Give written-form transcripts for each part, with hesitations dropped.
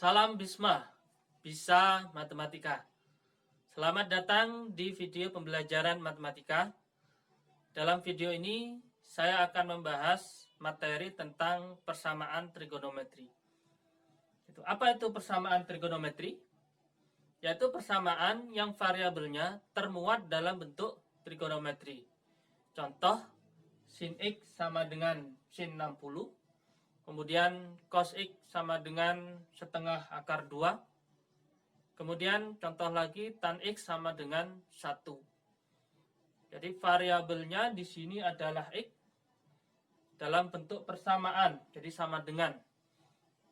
Salam Bisma, bisa matematika. Selamat datang di video pembelajaran matematika. Dalam video ini, saya akan membahas materi tentang persamaan trigonometri. Apa itu persamaan trigonometri? Yaitu persamaan yang variabelnya termuat dalam bentuk trigonometri. Contoh, sin X sama dengan sin 60. Kemudian cos X sama dengan setengah akar 2. Kemudian contoh lagi tan X sama dengan 1. Jadi variabelnya di sini adalah X dalam bentuk persamaan. Jadi sama dengan.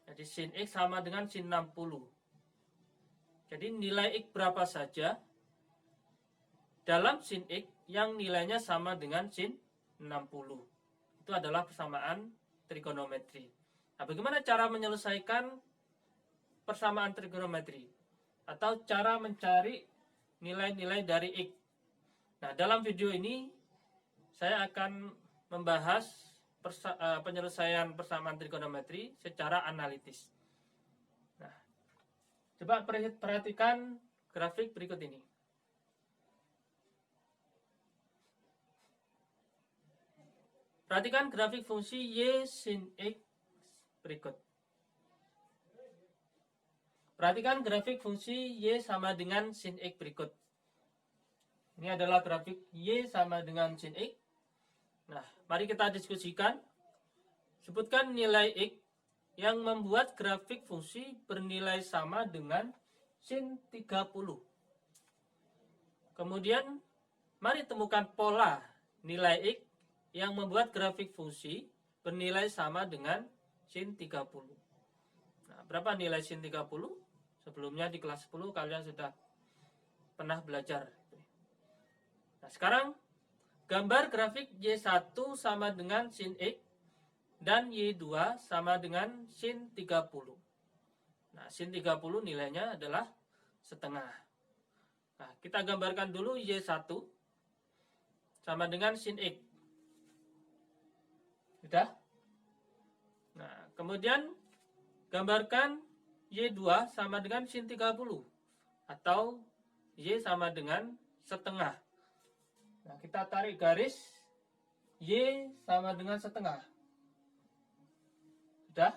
Jadi sin X sama dengan sin 60. Jadi nilai X berapa saja dalam sin X yang nilainya sama dengan sin 60. Itu adalah persamaan trigonometri. Nah, bagaimana cara menyelesaikan persamaan trigonometri? Atau cara mencari nilai-nilai dari X. Nah, dalam video ini saya akan membahas penyelesaian persamaan trigonometri secara analitis. Nah, coba perhatikan grafik berikut ini. Perhatikan grafik fungsi Y sin X berikut. Perhatikan grafik fungsi Y sama dengan sin X berikut. Ini adalah grafik Y sama dengan sin X. Nah, mari kita diskusikan. Sebutkan nilai X yang membuat grafik fungsi bernilai sama dengan sin 30. Kemudian, mari temukan pola nilai X yang membuat grafik fungsi bernilai sama dengan sin 30. Nah, berapa nilai sin 30? Sebelumnya di kelas 10 kalian sudah pernah belajar. Nah, sekarang gambar grafik Y1 sama dengan sin X dan Y2 sama dengan sin 30. Nah, sin 30 nilainya adalah setengah. Nah, kita gambarkan dulu Y1 sama dengan sin X. Sudah? Nah, kemudian gambarkan Y2 sama dengan sin 30 atau Y sama dengan setengah. Nah, kita tarik garis Y sama dengan setengah. Sudah?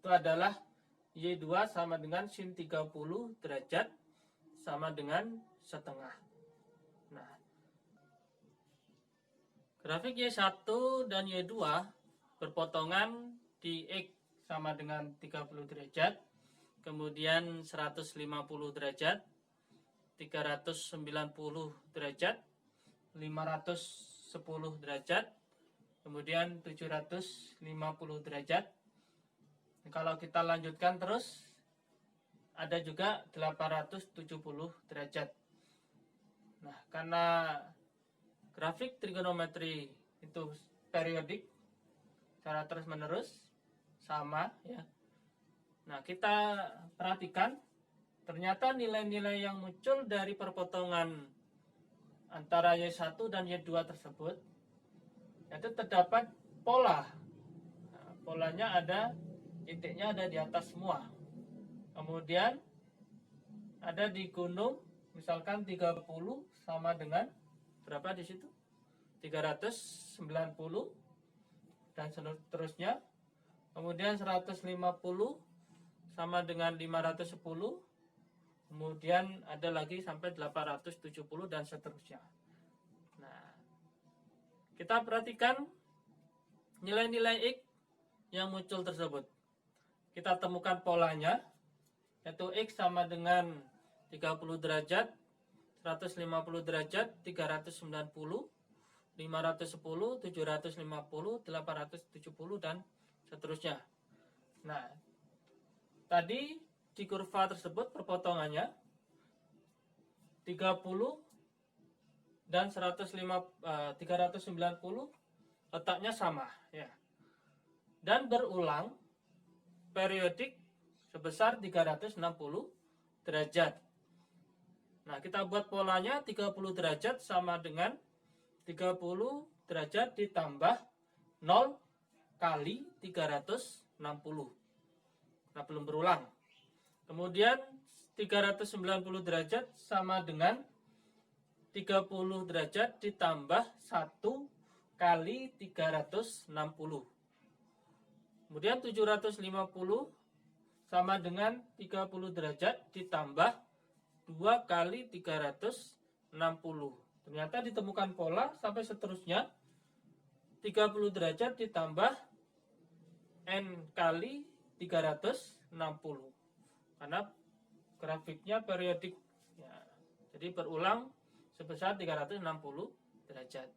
Itu adalah Y2 sama dengan sin 30 derajat sama dengan setengah. Nah, grafik Y1 dan Y2 berpotongan di X sama dengan 30 derajat, kemudian 150 derajat, 390 derajat, 510 derajat, kemudian 750 derajat. Kalau kita lanjutkan terus, ada juga 870 derajat. Nah, karena grafik trigonometri itu periodik, secara terus menerus, sama ya. Nah, kita perhatikan, ternyata nilai-nilai yang muncul dari perpotongan antara Y1 dan Y2 tersebut, itu terdapat pola. Nah, polanya ada, titiknya ada di atas semua. Kemudian ada di gunung, misalkan 30 sama dengan berapa di situ? 390 dan seterusnya. Kemudian 150 sama dengan 510. Kemudian ada lagi sampai 870 dan seterusnya. Nah, kita perhatikan nilai-nilai X yang muncul tersebut. Kita temukan polanya, yaitu X sama dengan 30 derajat, 150 derajat, 390, 510, 750, 870, dan seterusnya. Nah, tadi di kurva tersebut perpotongannya 30 dan 390 letaknya sama ya. Dan berulang periodik sebesar 360 derajat. Nah, kita buat polanya 30 derajat sama dengan 30 derajat ditambah 0 kali 360. Nah, belum berulang. Kemudian 390 derajat sama dengan 30 derajat ditambah 1 kali 360. Kemudian 750 sama dengan 30 derajat ditambah 2 kali 360. Ternyata ditemukan pola sampai seterusnya. 30 derajat ditambah N kali 360. Karena grafiknya periodik. Ya, jadi berulang sebesar 360 derajat.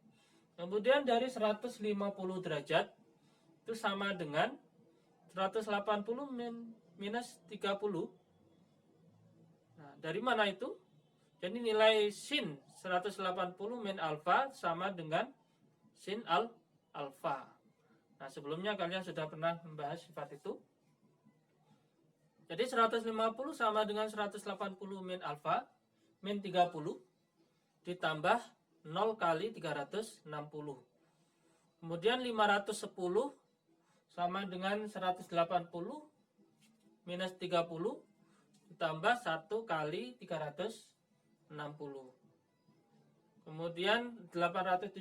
Kemudian dari 150 derajat itu sama dengan 180 minus 30. Nah, dari mana itu? Jadi nilai sin 180 min alfa sama dengan sin alfa. Nah, sebelumnya kalian sudah pernah membahas sifat itu. Jadi 150 sama dengan 180 min alfa min 30 ditambah 0 kali 360. Kemudian 510 sama dengan 180 minus 30 ditambah 1 kali 360. Kemudian 870,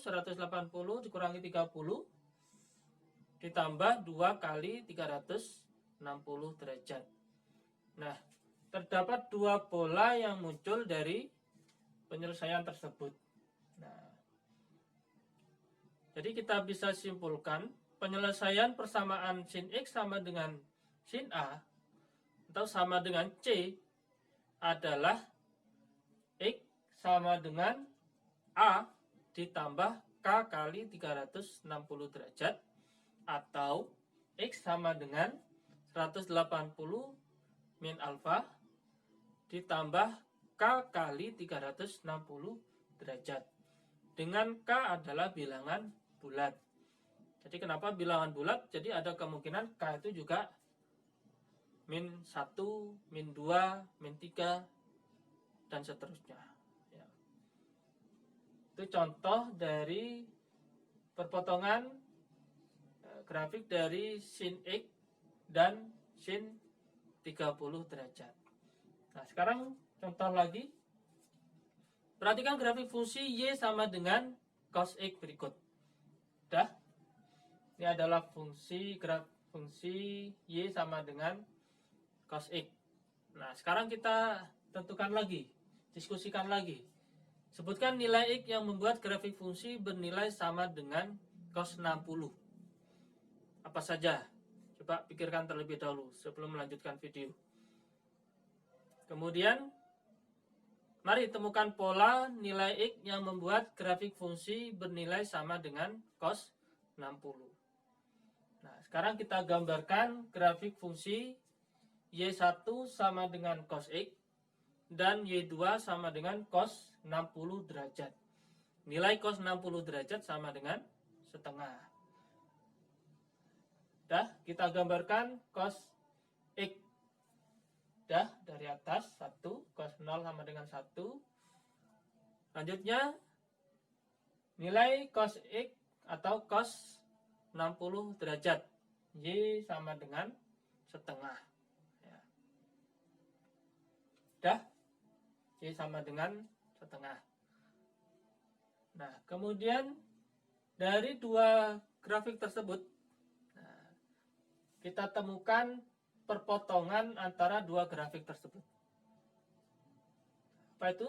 180 dikurangi 30 ditambah 2 kali 360 derajat. Nah, terdapat dua pola yang muncul dari penyelesaian tersebut. Nah, jadi kita bisa simpulkan penyelesaian persamaan sin X sama dengan sin A atau sama dengan C adalah X sama dengan A ditambah K kali 360 derajat atau X sama dengan 180 min alfa ditambah K kali 360 derajat. Dengan K adalah bilangan bulat. Jadi kenapa bilangan bulat? Jadi ada kemungkinan K itu juga min 1, min 2, min 3, dan seterusnya. Ya. Itu contoh dari perpotongan grafik dari sin X dan sin 30 derajat. Nah, sekarang contoh lagi. Perhatikan grafik fungsi Y sama dengan cos X berikut. Dah. Ini adalah fungsi Y sama dengan cos X. Nah, sekarang kita tentukan lagi, diskusikan lagi. Sebutkan nilai X yang membuat grafik fungsi bernilai sama dengan cos 60. Apa saja? Coba pikirkan terlebih dahulu sebelum melanjutkan video. Kemudian, mari temukan pola nilai X yang membuat grafik fungsi bernilai sama dengan cos 60. Nah, sekarang kita gambarkan grafik fungsi Y1 sama dengan cos X dan Y2 sama dengan cos 60 derajat. Nilai cos 60 derajat sama dengan setengah. Dah, kita gambarkan cos X. Dah, dari atas 1, cos 0 sama dengan 1. Lanjutnya, nilai cos X atau cos 60 derajat. Y sama dengan setengah. Ya. Dah, Y sama dengan setengah. Nah, kemudian dari dua grafik tersebut, nah, kita temukan perpotongan antara dua grafik tersebut. Apa itu?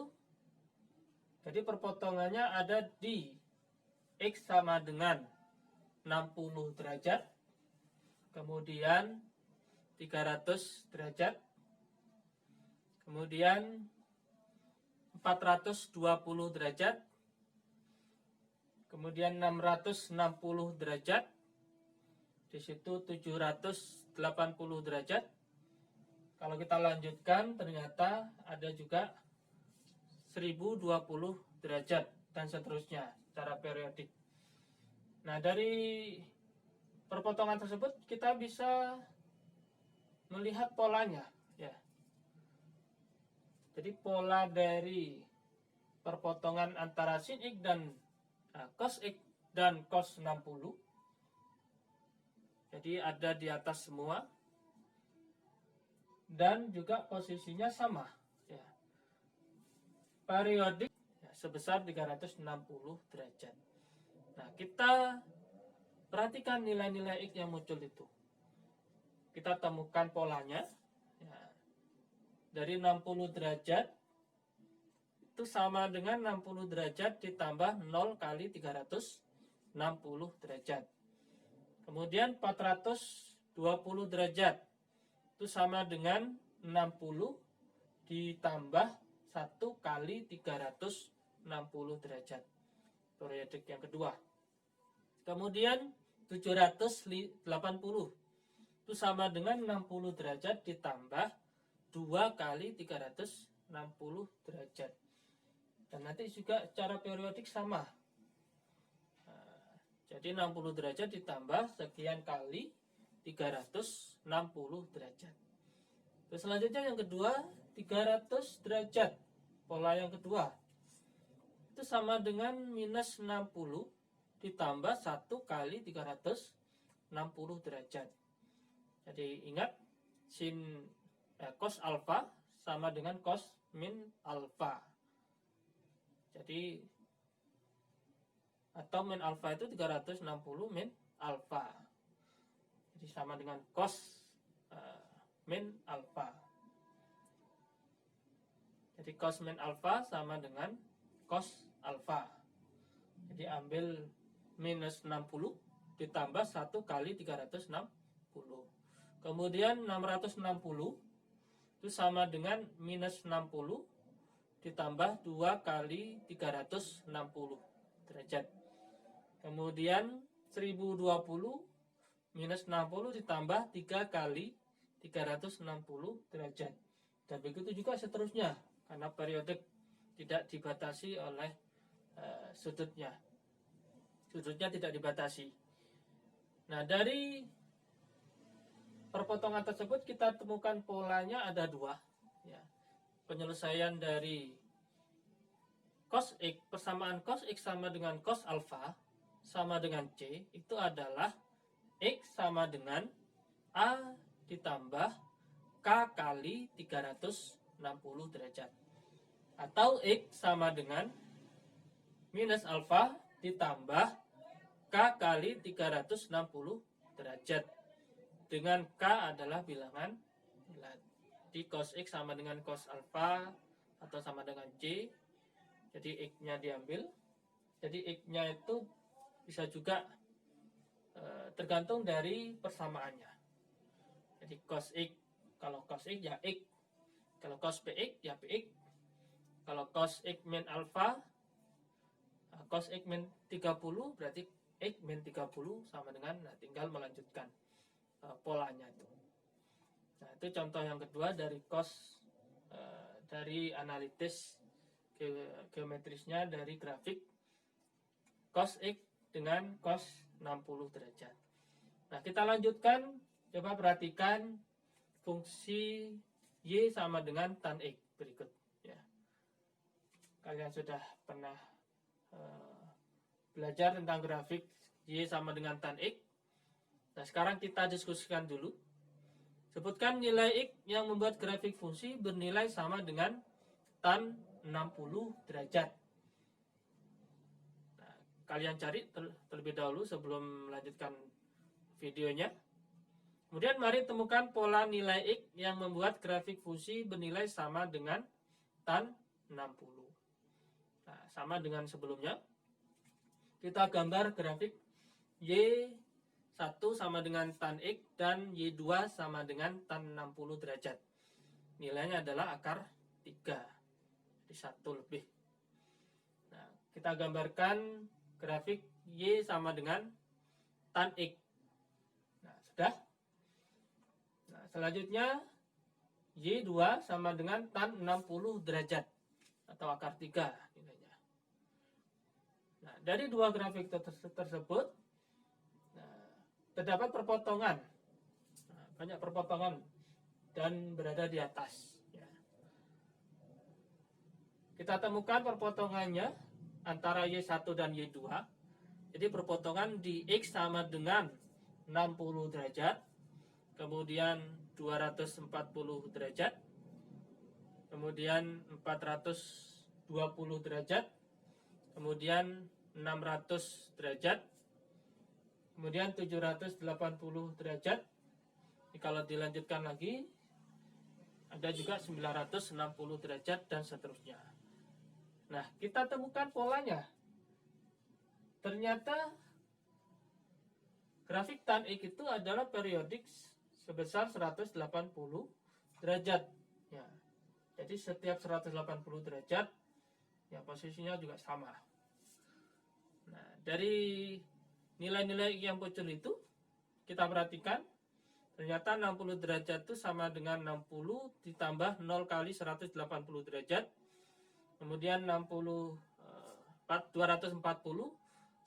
Jadi perpotongannya ada di X sama dengan 60 derajat, kemudian 300 derajat, kemudian 420 derajat, kemudian 660 derajat, di situ 780 derajat. Kalau kita lanjutkan ternyata ada juga 1020 derajat dan seterusnya secara periodik. Nah, dari perpotongan tersebut kita bisa melihat polanya, ya. Jadi pola dari perpotongan antara sin X dan cos X dan cos 60. Jadi ada di atas semua. dan juga posisinya sama, ya. Periodik, ya, sebesar 360 derajat. Nah, kita perhatikan nilai-nilai X yang muncul itu. Kita temukan polanya, ya. Dari 60 derajat itu sama dengan 60 derajat ditambah 0 kali 360 derajat. Kemudian 420 derajat itu sama dengan 60 ditambah 1 kali 360 derajat. Periodik yang kedua. Kemudian 780 itu sama dengan 60 derajat ditambah 2 kali 360 derajat. Dan nanti juga cara periodik sama. Nah, jadi 60 derajat ditambah sekian kali 360 derajat. Terus selanjutnya yang kedua 300 derajat. Pola yang kedua itu sama dengan minus 60 ditambah 1 kali 360 derajat. Jadi ingat cos alfa sama dengan cos min alfa. Jadi atau min alfa itu 360 min alfa. Jadi sama dengan cos min alfa. Jadi cos min alfa sama dengan cos alfa. Jadi ambil minus 60 ditambah 1 kali 360. Kemudian 660 itu sama dengan minus 60 ditambah 2 kali 360 derajat. Kemudian 1020 minus 60 ditambah 3 kali 360 derajat. Dan begitu juga seterusnya, karena periodik tidak dibatasi oleh sudutnya. Sudutnya tidak dibatasi. Nah, dari perpotongan tersebut kita temukan polanya ada dua, ya. Penyelesaian dari cos X, persamaan cos X sama dengan cos alfa sama dengan C itu adalah X sama dengan A ditambah K kali 360 derajat. Atau X sama dengan minus alfa ditambah K kali 360 derajat. Dengan K adalah bilangan bulat. Di cos X sama dengan cos alfa atau sama dengan C. Jadi X-nya diambil. Jadi X-nya itu bisa juga tergantung dari persamaannya. Jadi cos X, kalau cos X ya X. Kalau cos PX ya PX. Kalau cos X min alfa, cos X min 30 berarti X min 30 sama dengan, nah, tinggal melanjutkan polanya itu. Nah, itu contoh yang kedua dari cos, dari analitis geometrisnya dari grafik cos X dengan cos 60 derajat. Nah, kita lanjutkan, coba perhatikan fungsi Y sama dengan tan X berikut, ya. Kalian sudah pernah belajar tentang grafik Y sama dengan tan X. Nah, sekarang kita diskusikan dulu. Sebutkan nilai X yang membuat grafik fungsi bernilai sama dengan tan 60 derajat. Nah, kalian cari terlebih dahulu sebelum melanjutkan videonya. Kemudian mari temukan pola nilai X yang membuat grafik fungsi bernilai sama dengan tan 60. Nah, sama dengan sebelumnya. Kita gambar grafik Y1 sama dengan tan X dan Y2 sama dengan tan 60 derajat. Nilainya adalah akar 3. Jadi 1 lebih. Nah, kita gambarkan grafik Y sama dengan tan X. Nah, sudah. Nah, selanjutnya Y2 sama dengan tan 60 derajat atau akar 3 nilainya. Nah, dari dua grafik tersebut, nah, terdapat perpotongan. Nah, banyak perpotongan dan berada di atas, ya. Kita temukan perpotongannya antara Y1 dan Y2. Jadi perpotongan di X sama dengan 60 derajat. Kemudian 240 derajat, kemudian 420 derajat, kemudian 600 derajat, kemudian 780 derajat. Kalau dilanjutkan lagi ada juga 960 derajat dan seterusnya. Nah, kita temukan polanya. Ternyata grafik tan X itu adalah periodik sebesar 180 derajat. Ya. Jadi setiap 180 derajat ya posisinya juga sama. Nah, dari nilai-nilai yang muncul itu kita perhatikan ternyata 60 derajat itu sama dengan 60 ditambah 0 kali 180 derajat. Kemudian 240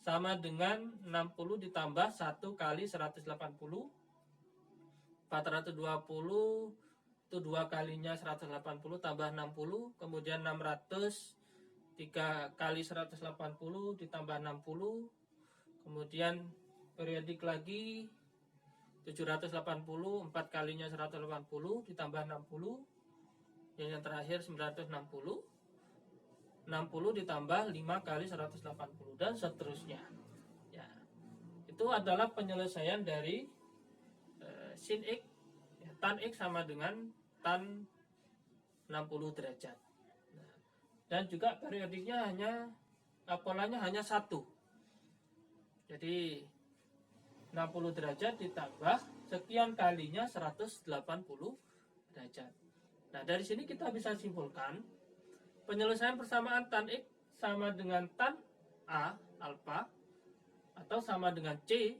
sama dengan 60 ditambah 1 kali 180. 420 itu 2 kalinya 180 tambah 60. Kemudian 600 3 kali 180 ditambah 60. Kemudian periodik lagi 780, 4 kalinya 180 ditambah 60. Yang terakhir 960. 60 ditambah 5 kali 180 dan seterusnya. Ya. Itu adalah penyelesaian dari sin X, ya, tan X sama dengan tan 60 derajat. Nah, dan juga periodiknya polanya hanya satu. Jadi 60 derajat ditambah sekian kalinya 180 derajat. Nah, dari sini kita bisa simpulkan penyelesaian persamaan tan X sama dengan tan A alfa atau sama dengan C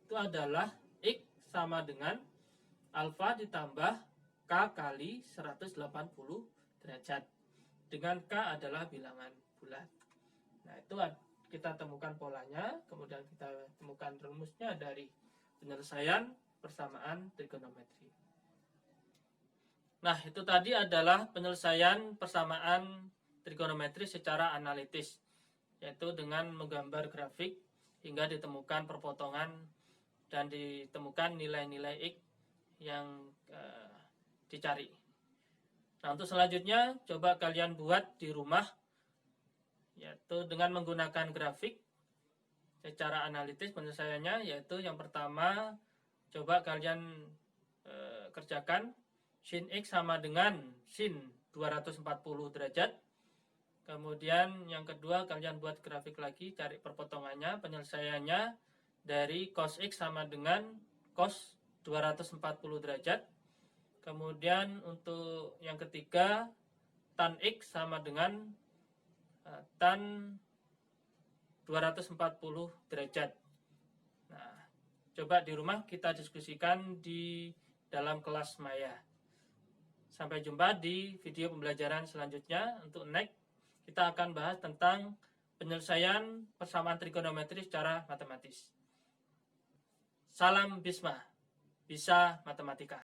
itu adalah X sama dengan alfa ditambah K kali 180 derajat. Dengan K adalah bilangan bulat. Nah, itu kita temukan polanya, kemudian kita temukan rumusnya dari penyelesaian persamaan trigonometri. Nah, itu tadi adalah penyelesaian persamaan trigonometri secara analitis, yaitu dengan menggambar grafik hingga ditemukan perpotongan dan ditemukan nilai-nilai X yang dicari. Nah, untuk selanjutnya coba kalian buat di rumah, yaitu dengan menggunakan grafik secara analitis penyelesaiannya, yaitu yang pertama coba kalian kerjakan sin X sama dengan sin 240 derajat. Kemudian yang kedua kalian buat grafik lagi, cari perpotongannya, penyelesaiannya dari cos X sama dengan cos 240 derajat. Kemudian untuk yang ketiga tan X sama dengan tan 240 derajat. Nah, coba di rumah kita diskusikan di dalam kelas maya. Sampai jumpa di video pembelajaran selanjutnya. Untuk next, kita akan bahas tentang penyelesaian persamaan trigonometri secara matematis. Salam Bisma, bisa matematika.